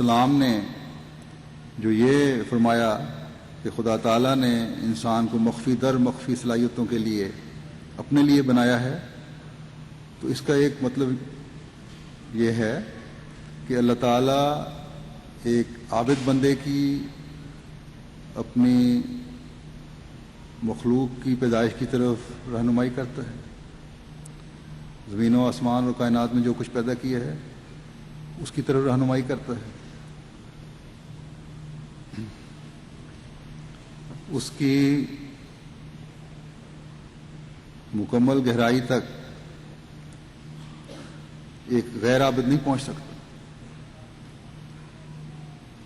السلام نے جو یہ فرمایا کہ خدا تعالیٰ نے انسان کو مخفی در مخفی صلاحیتوں کے لیے اپنے لیے بنایا ہے، تو اس کا ایک مطلب یہ ہے کہ اللہ تعالیٰ ایک عابد بندے کی اپنی مخلوق کی پیدائش کی طرف رہنمائی کرتا ہے. زمین و آسمان اور کائنات میں جو کچھ پیدا کیا ہے اس کی طرف رہنمائی کرتا ہے. اس کی مکمل گہرائی تک ایک غیر عابد نہیں پہنچ سکتا.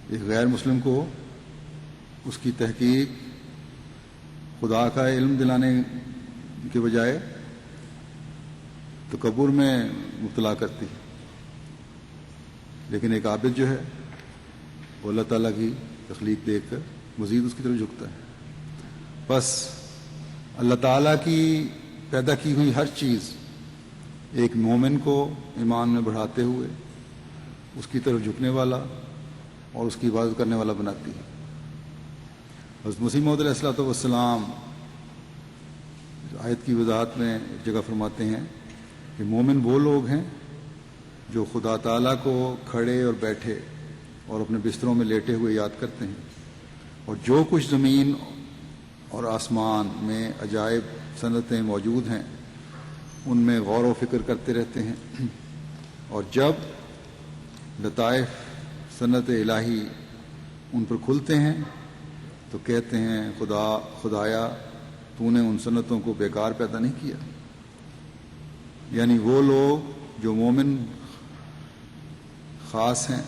ایک غیر مسلم کو اس کی تحقیق خدا کا علم دلانے کے بجائے تکبر میں مبتلا کرتی ہے، لیکن ایک عابد جو ہے وہ اللہ تعالیٰ کی تخلیق دیکھ کر مزید اس کی طرف جھکتا ہے. بس اللہ تعالیٰ کی پیدا کی ہوئی ہر چیز ایک مومن کو ایمان میں بڑھاتے ہوئے اس کی طرف جھکنے والا اور اس کی عبادت کرنے والا بناتی ہے. حضرت مسیح موعود علیہ الصلوۃ والسلام آیت کی وضاحت میں ایک جگہ فرماتے ہیں کہ مومن وہ لوگ ہیں جو خدا تعالیٰ کو کھڑے اور بیٹھے اور اپنے بستروں میں لیٹے ہوئے یاد کرتے ہیں، اور جو کچھ زمین اور آسمان میں عجائب صنعتیں موجود ہیں ان میں غور و فکر کرتے رہتے ہیں، اور جب لطائف صنعت الہی ان پر کھلتے ہیں تو کہتے ہیں خدایا تو نے ان صنعتوں کو بیکار پیدا نہیں کیا. یعنی وہ لوگ جو مومن خاص ہیں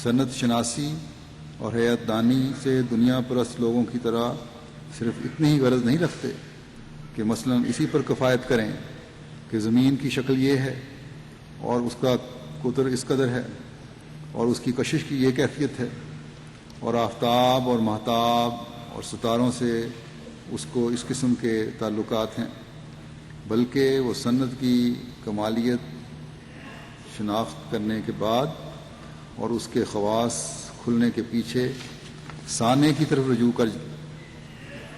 صنعت شناسی اور حیات دانی سے دنیا پرست لوگوں کی طرح صرف اتنی ہی غرض نہیں رکھتے کہ مثلا اسی پر کفایت کریں کہ زمین کی شکل یہ ہے اور اس کا قطر اس قدر ہے اور اس کی کشش کی یہ کیفیت ہے اور آفتاب اور مہتاب اور ستاروں سے اس کو اس قسم کے تعلقات ہیں، بلکہ وہ صنعت کی کمالیت شناخت کرنے کے بعد اور اس کے خواص کھلنے کے پیچھے سانے کی طرف رجوع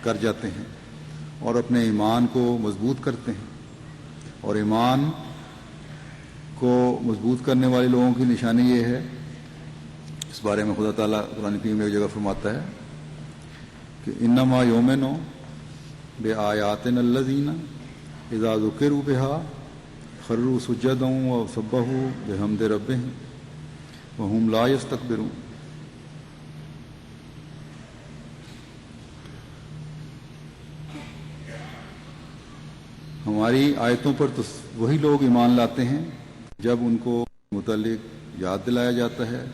کر جاتے ہیں اور اپنے ایمان کو مضبوط کرتے ہیں. اور ایمان کو مضبوط کرنے والے لوگوں کی نشانی یہ ہے، اس بارے میں خدا تعالیٰ قرآن کریم میں ایک جگہ فرماتا ہے کہ انما یؤمنو بآیاتنا الذین اذا ذکروا بها خروا سجدا وسبحوا بحمد ربهم وهم لا یستکبرون. ہماری آیتوں پر تو وہی لوگ ایمان لاتے ہیں جب ان کو متعلق یاد دلایا جاتا ہے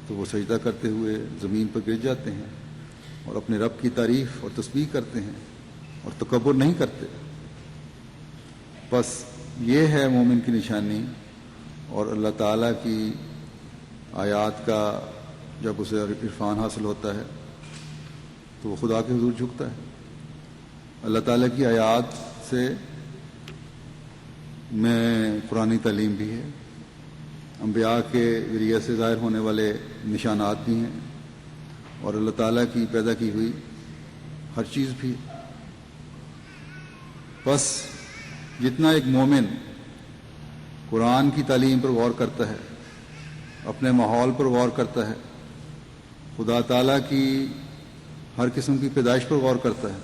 تو وہ سجدہ کرتے ہوئے زمین پر گر جاتے ہیں اور اپنے رب کی تعریف اور تسبیح کرتے ہیں اور تکبر نہیں کرتے. بس یہ ہے مومن کی نشانی. اور اللہ تعالیٰ کی آیات کا جب اسے عرفان حاصل ہوتا ہے تو وہ خدا کے حضور جھکتا ہے. اللہ تعالیٰ کی آیات سے میں قرآنی تعلیم بھی ہے، انبیاء کے ذریعے سے ظاہر ہونے والے نشانات بھی ہیں، اور اللہ تعالیٰ کی پیدا کی ہوئی ہر چیز بھی. بس جتنا ایک مومن قرآن کی تعلیم پر غور کرتا ہے، اپنے ماحول پر غور کرتا ہے، خدا تعالیٰ کی ہر قسم کی پیدائش پر غور کرتا ہے،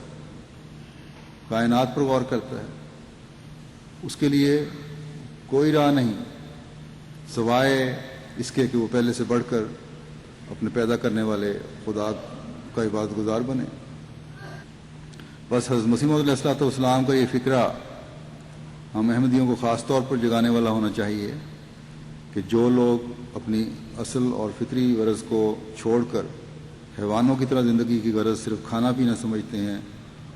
کائنات پر غور کرتا ہے، اس کے لیے کوئی راہ نہیں سوائے اس کے کہ وہ پہلے سے بڑھ کر اپنے پیدا کرنے والے خدا کا عبادت گزار بنے. بس حضرت مسیح موعود علیہ الصلوۃ والسلام کا یہ فکرہ ہم احمدیوں کو خاص طور پر جگانے والا ہونا چاہیے کہ جو لوگ اپنی اصل اور فطری غرض کو چھوڑ کر حیوانوں کی طرح زندگی کی غرض صرف کھانا پینا سمجھتے ہیں،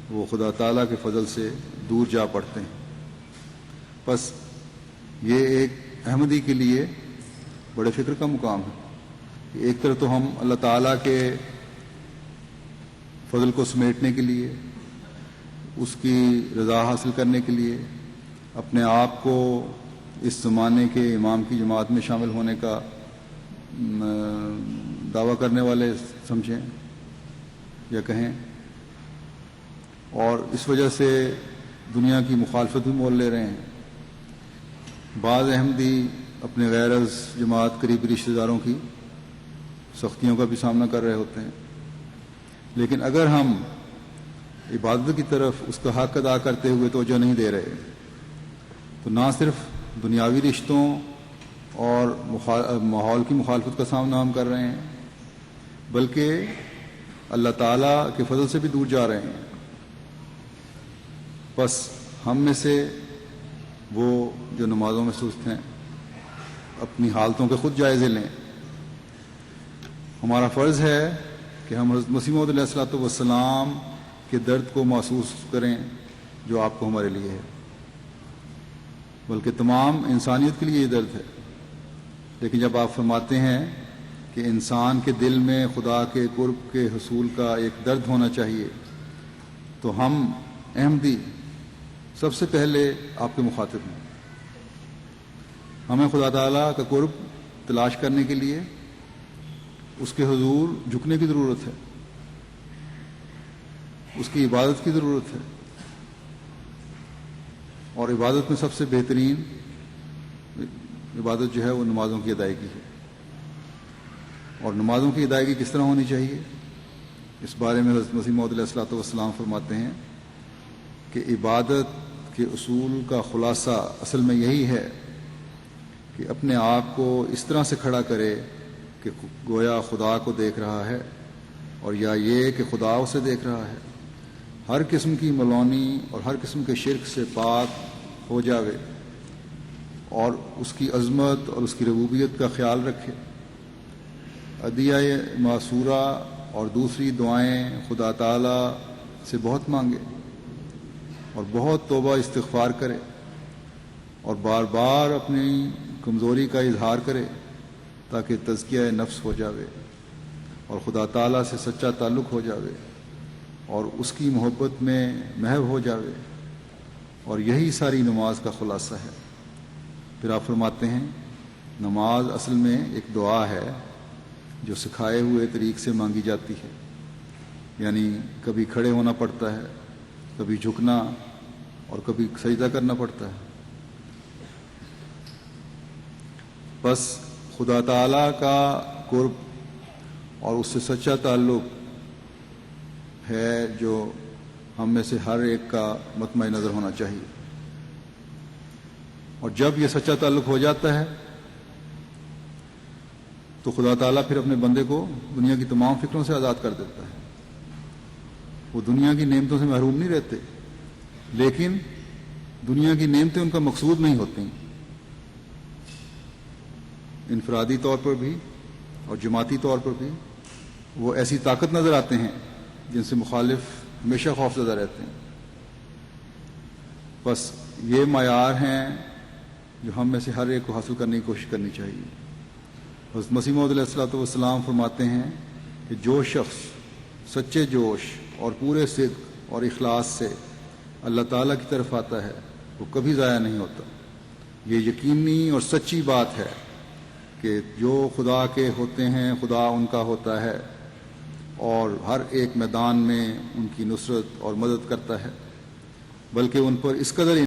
وہ خدا تعالیٰ کے فضل سے دور جا پڑتے ہیں. بس یہ ایک احمدی کے لیے بڑے فکر کا مقام ہے کہ ایک طرف تو ہم اللہ تعالیٰ کے فضل کو سمیٹنے کے لیے، اس کی رضا حاصل کرنے کے لیے اپنے آپ کو اس زمانے کے امام کی جماعت میں شامل ہونے کا دعویٰ کرنے والے سمجھیں یا کہیں، اور اس وجہ سے دنیا کی مخالفت بھی مول لے رہے ہیں۔ بعض احمدی اپنے غیر از جماعت قریبی رشتہ داروں کی سختیوں کا بھی سامنا کر رہے ہوتے ہیں، لیکن اگر ہم عبادت کی طرف اس کا حق ادا کرتے ہوئے توجہ نہیں دے رہے تو نہ صرف دنیاوی رشتوں اور ماحول کی مخالفت کا سامنا ہم کر رہے ہیں، بلکہ اللہ تعالیٰ کے فضل سے بھی دور جا رہے ہیں۔ بس ہم میں سے وہ جو نمازوں میں سست ہیں اپنی حالتوں کے خود جائزے لیں۔ ہمارا فرض ہے کہ ہم حضرت مسیح موعود علیہ الصلوۃ والسلام کے درد کو محسوس کریں جو آپ کو ہمارے لیے ہے، بلکہ تمام انسانیت کے لیے یہ درد ہے۔ لیکن جب آپ فرماتے ہیں کہ انسان کے دل میں خدا کے قرب کے حصول کا ایک درد ہونا چاہیے، تو ہم احمدی سب سے پہلے آپ کے مخاطب ہیں۔ ہمیں خدا تعالیٰ کا قرب تلاش کرنے کے لیے اس کے حضور جھکنے کی ضرورت ہے، اس کی عبادت کی ضرورت ہے، اور عبادت میں سب سے بہترین عبادت جو ہے وہ نمازوں کی ادائیگی ہے۔ اور نمازوں کی ادائیگی کس طرح ہونی چاہیے، اس بارے میں حضرت مسیح موعود علیہ الصلوۃ والسلام فرماتے ہیں کہ عبادت کے اصول کا خلاصہ اصل میں یہی ہے کہ اپنے آپ کو اس طرح سے کھڑا کرے کہ گویا خدا کو دیکھ رہا ہے، اور یا یہ کہ خدا اسے دیکھ رہا ہے، ہر قسم کی ملونی اور ہر قسم کے شرک سے پاک ہو جاوے، اور اس کی عظمت اور اس کی ربوبیت کا خیال رکھے، عدیہ معصورہ اور دوسری دعائیں خدا تعالی سے بہت مانگے، اور بہت توبہ استغفار کرے، اور بار بار اپنی کمزوری کا اظہار کرے تاکہ تزکیہ نفس ہو جاوے اور خدا تعالیٰ سے سچا تعلق ہو جاوے اور اس کی محبت میں محو ہو جاوے، اور یہی ساری نماز کا خلاصہ ہے۔ پھر آپ فرماتے ہیں نماز اصل میں ایک دعا ہے جو سکھائے ہوئے طریق سے مانگی جاتی ہے، یعنی کبھی کھڑے ہونا پڑتا ہے، کبھی جھکنا، اور کبھی سجدہ کرنا پڑتا ہے۔ بس خدا تعالیٰ کا قرب اور اس سے سچا تعلق ہے جو ہم میں سے ہر ایک کا مطمع نظر ہونا چاہیے، اور جب یہ سچا تعلق ہو جاتا ہے تو خدا تعالیٰ پھر اپنے بندے کو دنیا کی تمام فکروں سے آزاد کر دیتا ہے۔ وہ دنیا کی نعمتوں سے محروم نہیں رہتے، لیکن دنیا کی نعمتیں ان کا مقصود نہیں ہوتی۔ انفرادی طور پر بھی اور جماعتی طور پر بھی وہ ایسی طاقت نظر آتے ہیں جن سے مخالف ہمیشہ خوفزدہ رہتے ہیں۔ بس یہ معیار ہیں جو ہم میں سے ہر ایک کو حاصل کرنے کی کوشش کرنی چاہیے۔ حضرت مسیح موعود علیہ الصلوۃ والسلام فرماتے ہیں کہ جو شخص سچے جوش اور پورے صدق اور اخلاص سے اللہ تعالیٰ کی طرف آتا ہے وہ کبھی ضائع نہیں ہوتا۔ یہ یقینی اور سچی بات ہے کہ جو خدا کے ہوتے ہیں خدا ان کا ہوتا ہے، اور ہر ایک میدان میں ان کی نصرت اور مدد کرتا ہے، بلکہ ان پر اس قدر